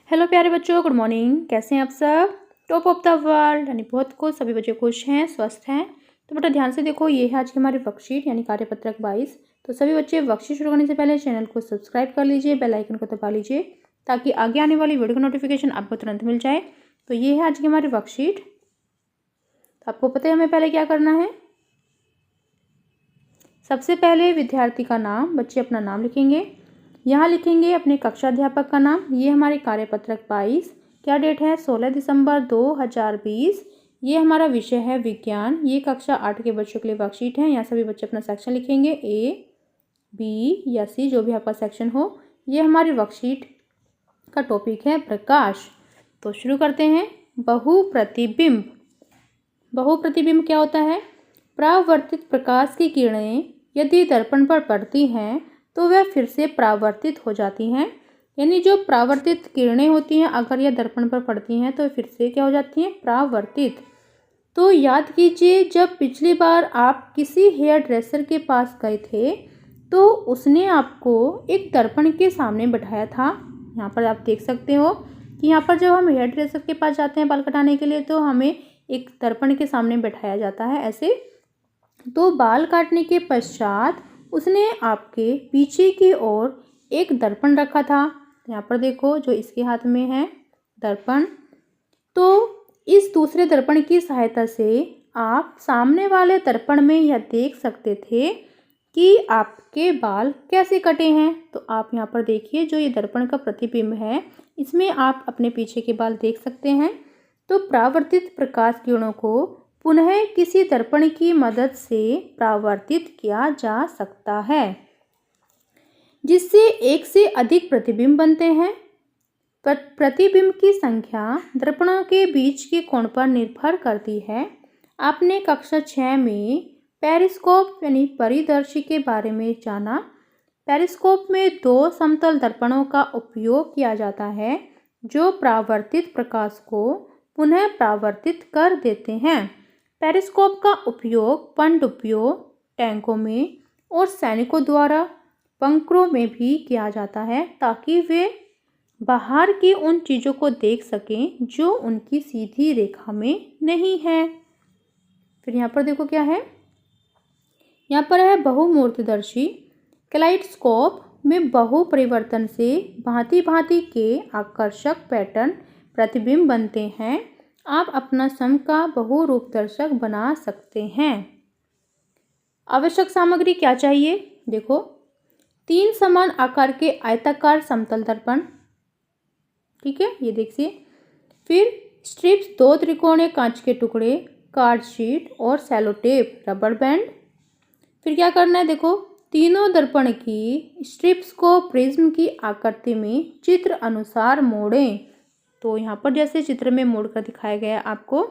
Hello प्यारे बच्चों, good morning. कैसे हैं आप सब? टॉप ऑफ द वर्ल्ड यानी बहुत खुश, सभी बच्चे खुश हैं, स्वस्थ हैं। तो बेटा ध्यान से देखो, ये है आज की हमारी वर्कशीट यानी कार्यपत्रक 22। तो सभी बच्चे वर्कशीट शुरू करने से पहले चैनल को सब्सक्राइब कर लीजिए, बेल आइकन को दबा लीजिए ताकि आगे आने वाली वीडियो का नोटिफिकेशन आपको तुरंत मिल जाए। तो ये है आज की हमारी वर्कशीट। तो आपको पता है हमें पहले क्या करना है। सबसे पहले विद्यार्थी का नाम, बच्चे अपना नाम लिखेंगे। यहाँ लिखेंगे अपने कक्षा अध्यापक का नाम। ये हमारे कार्यपत्रक 22। क्या डेट है? 16 दिसंबर 2020। ये हमारा विषय है विज्ञान। ये कक्षा 8 के बच्चों के लिए वर्कशीट है। यहाँ सभी बच्चे अपना सेक्शन लिखेंगे, ए, बी या सी, जो भी आपका सेक्शन हो। ये हमारी वर्कशीट का टॉपिक है प्रकाश। तो शुरू करते हैं। बहुप्रतिबिंब। बहुप्रतिबिंब क्या होता है? परावर्तित प्रकाश की किरणें यदि दर्पण पर पड़ती हैं तो वह फिर से परावर्तित हो जाती हैं। यानी जो परावर्तित किरणें होती हैं, अगर यह दर्पण पर पड़ती हैं तो फिर से क्या हो जाती हैं? परावर्तित। तो याद कीजिए, जब पिछली बार आप किसी हेयर ड्रेसर के पास गए थे तो उसने आपको एक दर्पण के सामने बैठाया था। यहाँ पर आप देख सकते हो कि यहाँ पर जब हम हेयर ड्रेसर के पास जाते हैं बाल कटाने के लिए तो हमें एक दर्पण के सामने बैठाया जाता है ऐसे। तो बाल काटने के पश्चात उसने आपके पीछे की ओर एक दर्पण रखा था। यहाँ पर देखो, जो इसके हाथ में है दर्पण। तो इस दूसरे दर्पण की सहायता से आप सामने वाले दर्पण में यह देख सकते थे कि आपके बाल कैसे कटे हैं। तो आप यहाँ पर देखिए, जो ये दर्पण का प्रतिबिंब है इसमें आप अपने पीछे के बाल देख सकते हैं। तो परावर्तित प्रकाश किरणों को पुनः किसी दर्पण की मदद से परावर्तित किया जा सकता है, जिससे एक से अधिक प्रतिबिंब बनते हैं। प्रतिबिंब की संख्या दर्पणों के बीच के कोण पर निर्भर करती है। आपने कक्षा 6 में पेरिस्कोप यानी परिदर्शी के बारे में जाना। पेरिस्कोप में 2 समतल दर्पणों का उपयोग किया जाता है जो परावर्तित प्रकाश को पुनः परावर्तित कर देते हैं। पेरिस्कोप का उपयोग पनडुब्बियों, टैंकों में और सैनिकों द्वारा बंकरों में भी किया जाता है ताकि वे बाहर की उन चीज़ों को देख सकें जो उनकी सीधी रेखा में नहीं है। फिर यहाँ पर देखो क्या है, यहाँ पर है बहुमूर्तिदर्शी। कैलाइडोस्कोप में बहु परिवर्तन से भांति भांति के आकर्षक पैटर्न प्रतिबिंब बनते हैं। आप अपना स्वयं का बहुरूपदर्शक बना सकते हैं। आवश्यक सामग्री क्या चाहिए? देखो, 3 समान आकार के आयताकार समतल दर्पण, ठीक है, ये देखिए। फिर स्ट्रिप्स, 2 त्रिकोणीय कांच के टुकड़े, कार्ड शीट और सेलो टेप, रबर बैंड। फिर क्या करना है? देखो, तीनों दर्पण की स्ट्रिप्स को प्रिज्म की आकृति में चित्र अनुसार मोड़ें। तो यहाँ पर जैसे चित्र में मोड़ कर दिखाया गया आपको।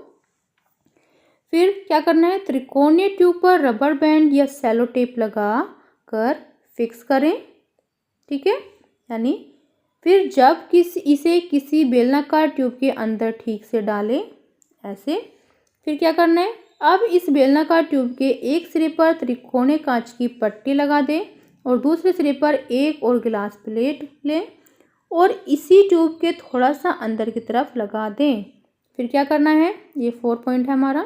फिर क्या करना है? त्रिकोणीय ट्यूब पर रबर बैंड या सेलो टेप लगा कर फिक्स करें, ठीक है। यानी फिर जब इसे किसी बेलनाकार ट्यूब के अंदर ठीक से डालें, ऐसे। फिर क्या करना है? अब इस बेलनाकार ट्यूब के एक सिरे पर त्रिकोणीय कांच की पट्टी लगा दें और दूसरे सिरे पर एक और गिलास प्लेट लें और इसी ट्यूब के थोड़ा सा अंदर की तरफ लगा दें। फिर क्या करना है? ये 4 पॉइंट है हमारा।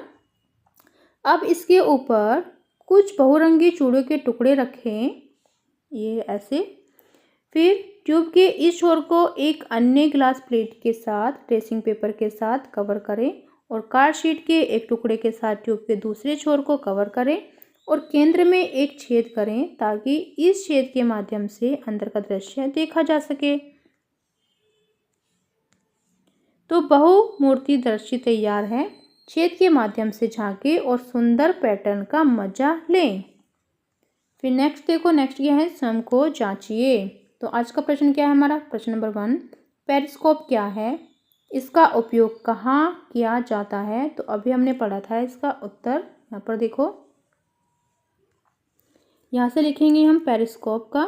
अब इसके ऊपर कुछ बहुरंगी चूड़ों के टुकड़े रखें, ये ऐसे। फिर ट्यूब के इस छोर को एक अन्य ग्लास प्लेट के साथ ड्रेसिंग पेपर के साथ कवर करें और कार्ड शीट के एक टुकड़े के साथ ट्यूब के दूसरे छोर को कवर करें और केंद्र में एक छेद करें ताकि इस छेद के माध्यम से अंदर का दृश्य देखा जा सके। तो बहुमूर्तिदर्शी तैयार है। छेद के माध्यम से झांके और सुंदर पैटर्न का मजा लें। फिर नेक्स्ट देखो, नेक्स्ट क्या है? स्वयं को जांचिए। तो आज का प्रश्न क्या है हमारा? प्रश्न नंबर 1, पेरिस्कोप क्या है? इसका उपयोग कहाँ किया जाता है? तो अभी हमने पढ़ा था इसका उत्तर। यहाँ पर देखो, यहाँ से लिखेंगे हम पेरिस्कोप का।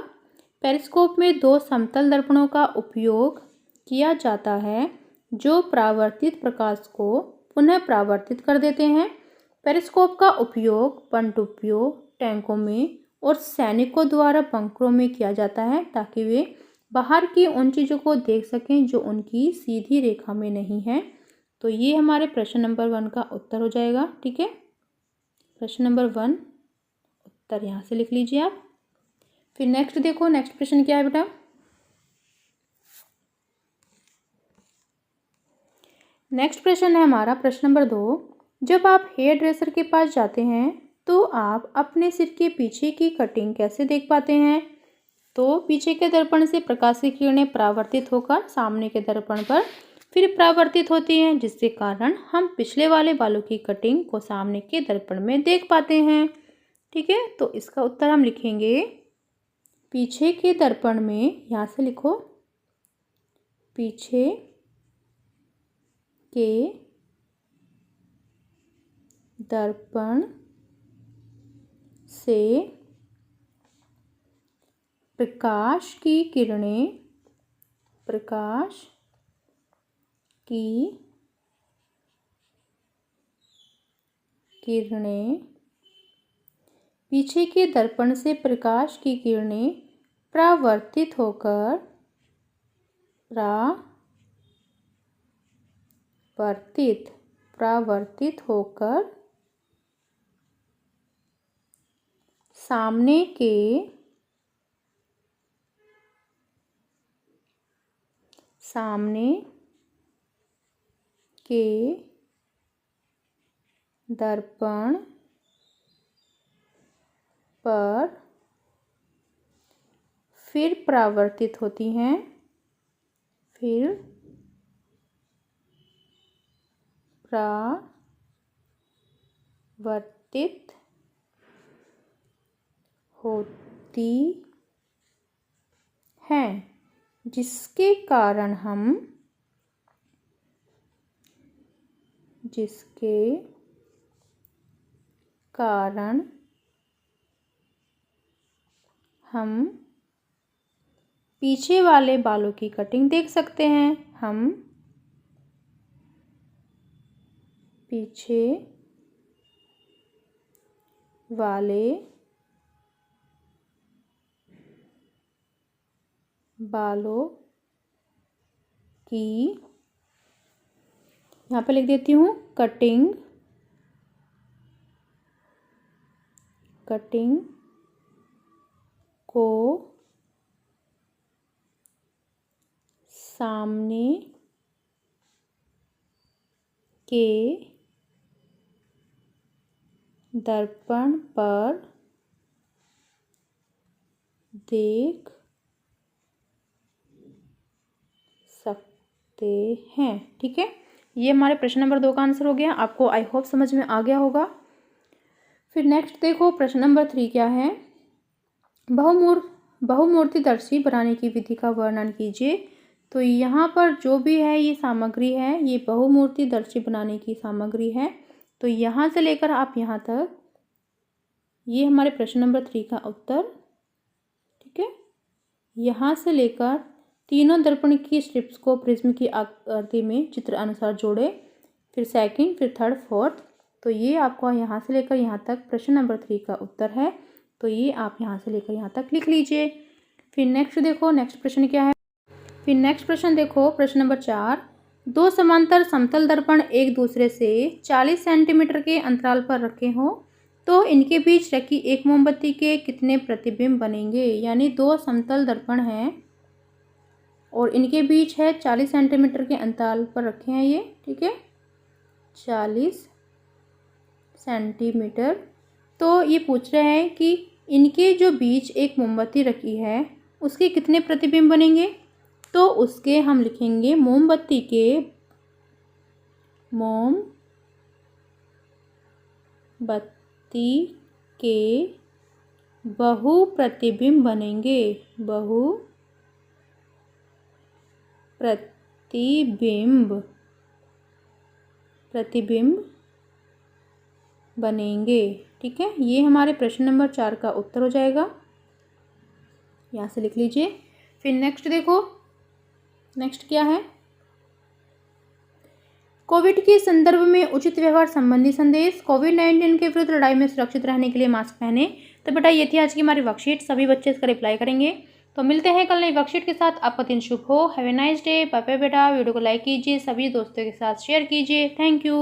पेरिस्कोप में 2 समतल दर्पणों का उपयोग किया जाता है जो परावर्तित प्रकाश को पुनः परावर्तित कर देते हैं। पेरिस्कोप का उपयोग पनडुब्बियों, टैंकों में और सैनिकों द्वारा बंकरों में किया जाता है ताकि वे बाहर की उन चीज़ों को देख सकें जो उनकी सीधी रेखा में नहीं है। तो ये हमारे प्रश्न नंबर 1 का उत्तर हो जाएगा। ठीक है, प्रश्न नंबर 1 उत्तर यहाँ से लिख लीजिए आप। फिर नेक्स्ट देखो, नेक्स्ट प्रश्न क्या है बेटा। नेक्स्ट प्रश्न है हमारा प्रश्न नंबर 2। जब आप हेयर ड्रेसर के पास जाते हैं तो आप अपने सिर के पीछे की कटिंग कैसे देख पाते हैं? तो पीछे के दर्पण से प्रकाश की किरणें परावर्तित होकर सामने के दर्पण पर फिर परावर्तित होती हैं, जिसके कारण हम पिछले वाले बालों की कटिंग को सामने के दर्पण में देख पाते हैं। ठीक है, तो इसका उत्तर हम लिखेंगे पीछे के दर्पण में। यहाँ से लिखो, पीछे के दर्पण से प्रकाश की किरणें पीछे के दर्पण से प्रकाश की किरणें परावर्तित होकर सामने के दर्पण पर फिर परावर्तित होती हैं, जिसके कारण हम पीछे वाले बालों की कटिंग देख सकते हैं। हम पीछे वाले बालों की, यहाँ पे लिख देती हूँ, कटिंग को सामने के दर्पण पर देख सकते हैं। ठीक है, ये हमारे प्रश्न नंबर 2 का आंसर हो गया। आपको आई होप समझ में आ गया होगा। फिर नेक्स्ट देखो, प्रश्न नंबर 3 क्या है। बहुमूर्तिदर्शी बनाने की विधि का वर्णन कीजिए। तो यहाँ पर जो भी है ये सामग्री है, ये बहुमूर्तिदर्शी बनाने की सामग्री है। तो यहाँ से लेकर आप यहाँ तक, ये हमारे प्रश्न नंबर 3 का उत्तर। ठीक है, यहाँ से लेकर तीनों दर्पण की स्ट्रिप्स को प्रिज्म की आकृति में चित्र अनुसार जोड़े, फिर सेकंड, फिर थर्ड, फोर्थ। तो ये आपका यहाँ से लेकर यहाँ तक प्रश्न नंबर 3 का उत्तर है। तो ये आप यहाँ से लेकर यहाँ तक लिख लीजिए। फिर नेक्स्ट देखो, नेक्स्ट प्रश्न क्या है। फिर नेक्स्ट प्रश्न देखो, प्रश्न नंबर 4। दो समांतर समतल दर्पण एक दूसरे से 40 सेंटीमीटर के अंतराल पर रखे हों तो इनके बीच रखी एक मोमबत्ती के कितने प्रतिबिंब बनेंगे। यानी दो समतल दर्पण हैं और इनके बीच है 40 सेंटीमीटर के अंतराल पर रखे हैं ये। ठीक है, 40 सेंटीमीटर। तो ये पूछ रहे हैं कि इनके जो बीच एक मोमबत्ती रखी है उसके कितने प्रतिबिंब बनेंगे। तो उसके हम लिखेंगे मोमबत्ती के बहु प्रतिबिंब बनेंगे। प्रतिबिंब बनेंगे। ठीक है, ये हमारे प्रश्न नंबर 4 का उत्तर हो जाएगा। यहाँ से लिख लीजिए। फिर नेक्स्ट देखो, नेक्स्ट क्या है। कोविड के संदर्भ में उचित व्यवहार संबंधी संदेश। कोविड-19 के विरुद्ध लड़ाई में सुरक्षित रहने के लिए मास्क पहने। तो बेटा ये थी आज की हमारी वर्कशीट। सभी बच्चे इसका रिप्लाई करेंगे। तो मिलते हैं कल नई वर्कशीट के साथ। आपका दिन शुभ हो। Have a nice day. Bye bye बेटा। वीडियो को लाइक कीजिए, सभी दोस्तों के साथ शेयर कीजिए। Thank you.